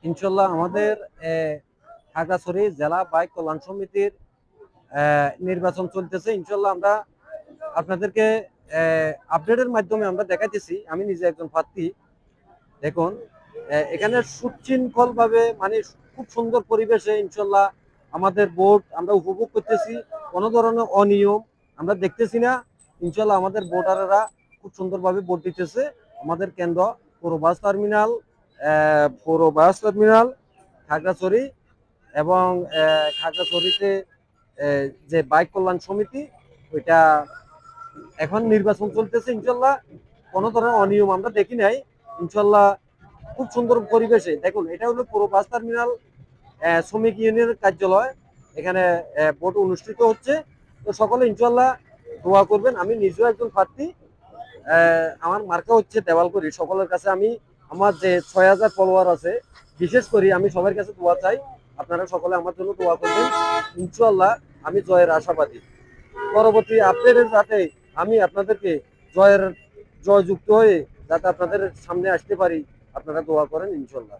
ইনশাল্লাহ আমাদের খাগড়াছড়ি জেলা বাইক কল্যাণ সমিতির নির্বাচন চলতেছে। ইনশাল্লাহ আমরা আপনাদেরকে আপডেটের মাধ্যমে আমরা দেখাইতেছি। আমি নিজে একজন প্রার্থী। দেখুন, এখানে সুশৃঙ্খল ভাবে, মানে খুব সুন্দর পরিবেশে ইনশাল্লাহ আমাদের ভোট আমরা উপভোগ করতেছি। কোনো ধরনের অনিয়ম আমরা দেখতেছি না। ইনশাল্লাহ আমাদের ভোটাররা খুব সুন্দরভাবে ভোট দিতেছে। আমাদের কেন্দ্র পৌর বাস টার্মিনাল খাগড়াছড়ি, এবং খাগড়াছড়িতে যে বাইক কল্যাণ সমিতি, ওইটা এখন নির্বাচন চলতেছে। ইনশাল্লাহ কোনো ধরনের অনিয়ম আমরা দেখি নাই। ইনশাল্লাহ খুব সুন্দর পরিবেশে, দেখুন এটা হলো পুরো বাস টার্মিনাল শ্রমিক ইউনিয়নের কার্যালয়। এখানে ভোট অনুষ্ঠিত হচ্ছে। তো সকলে ইনশাল্লাহ দোয়া করবেন। আমি নিজেও একজন প্রার্থী। আমার মার্কা হচ্ছে দেওয়ালকড়ি। সকলের কাছে আমি আমার যে ৬,০০০ ফলোয়ার আছে, বিশেষ করে আমি সবার কাছে দোয়া চাই। আপনারা সকলে আমার জন্য দোয়া করবেন। ইনশাল্লাহ আমি জয়ের আশাবাদী। পরবর্তী আপডেটের যাতে আমি আপনাদেরকে জয়যুক্ত হয়ে যাতে আপনাদের সামনে আসতে পারি, আপনারা দোয়া করেন ইনশাল্লাহ।